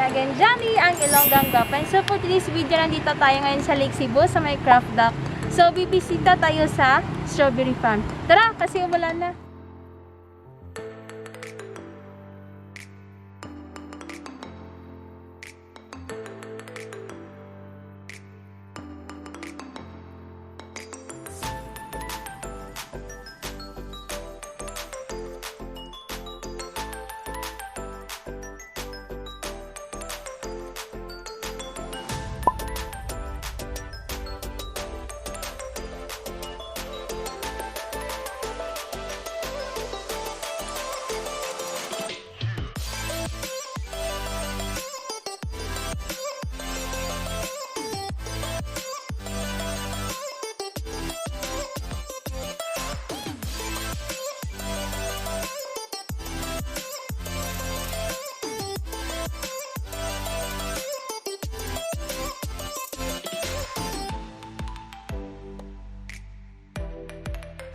again, Jolie, ang ilonggang Gwapa. So for today's video, nandito tayo ngayon sa Lake Sebu, sa may craft dock. So bibisita tayo sa strawberry farm. Tara, kasi umulan na.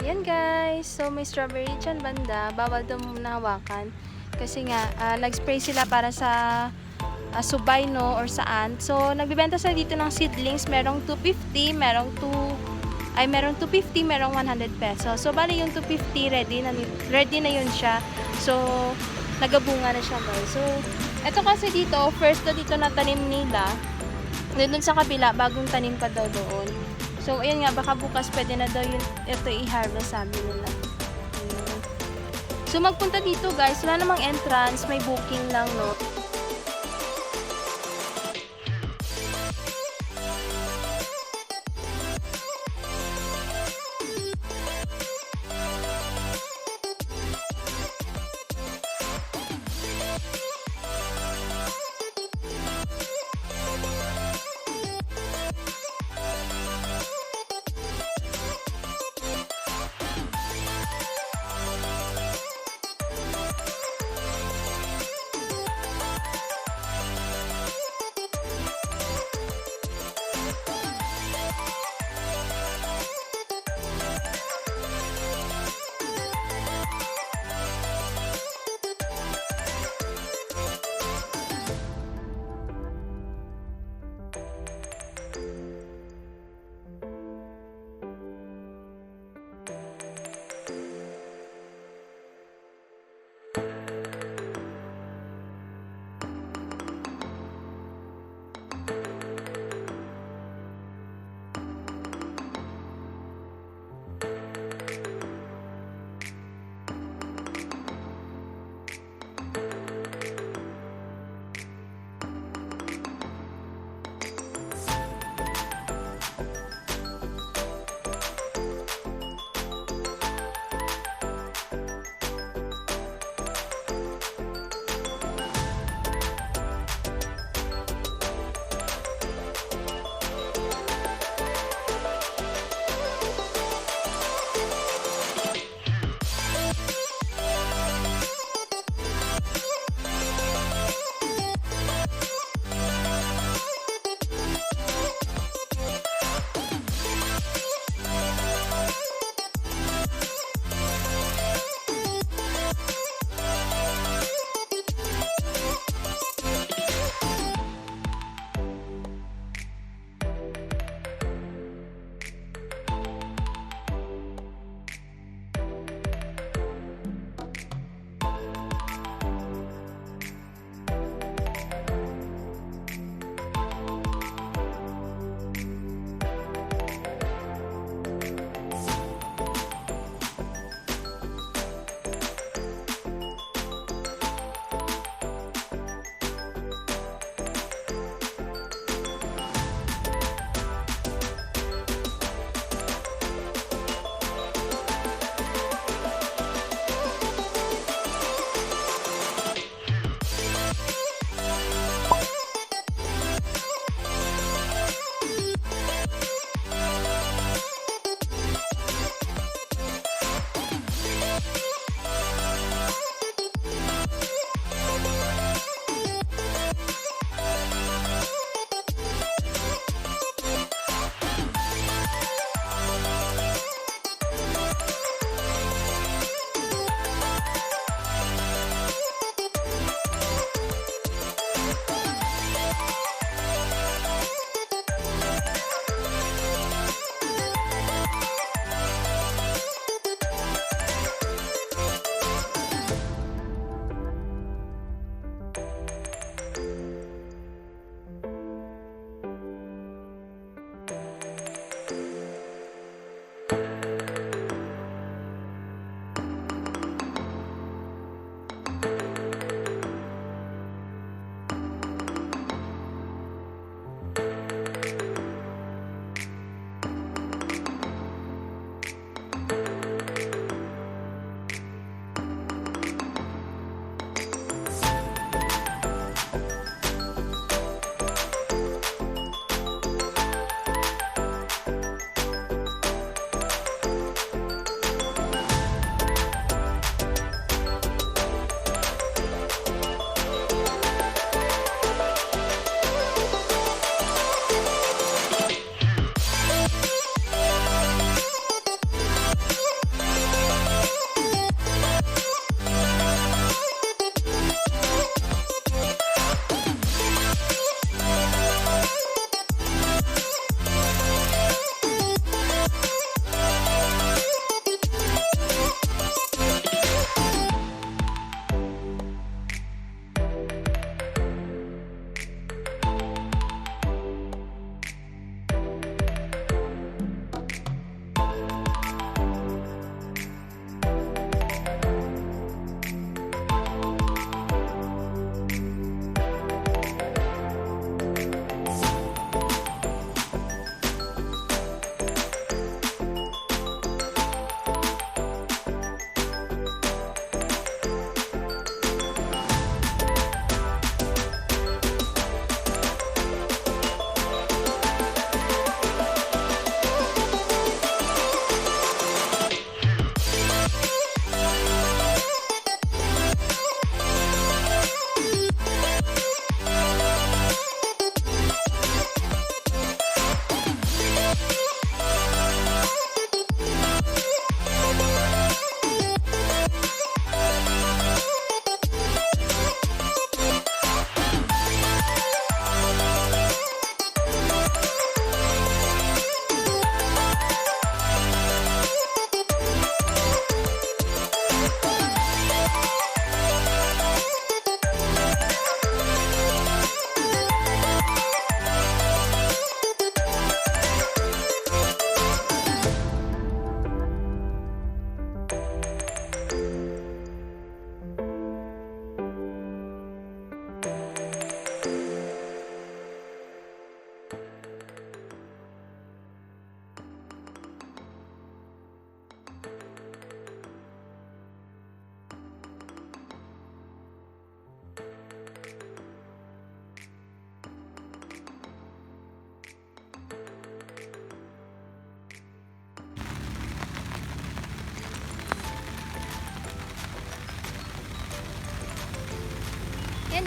Yan guys, so may strawberry dyan banda, bawal daw muna hawakan kasi nga nag-spray sila para sa subay no or saan. So nagbebenta sila dito ng seedlings, merong 250, merong 250, merong 100 pesos. So bali yung 250 ready na yun siya. So nagabunga na siya guys. So eto kasi dito, first na dito na tanim nila. Doon sa kabila, bagong tanim pa daw doon. So, ayun nga, baka bukas pwede na daw ito i-harvest, sabi nila. So, magpunta dito guys, wala namang entrance, may booking lang, no?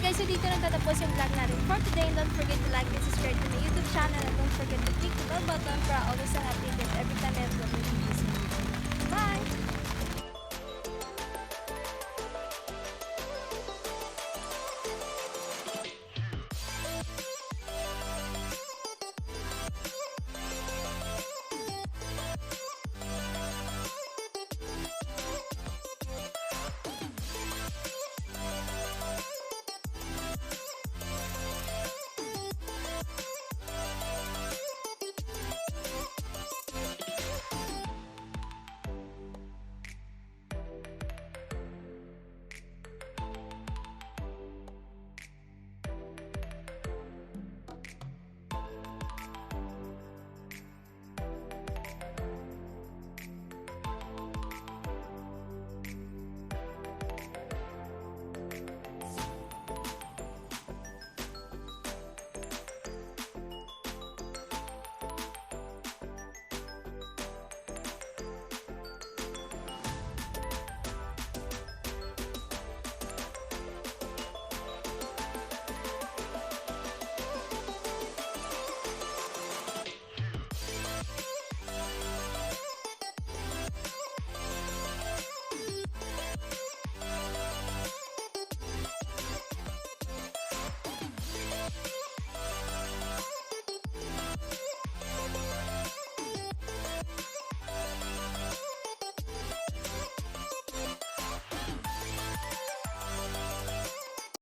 guys, so dito nagtatapos yung vlog natin for today. And don't forget to like and subscribe to my YouTube channel. And don't forget to click the bell button para always updated every time I upload my videos.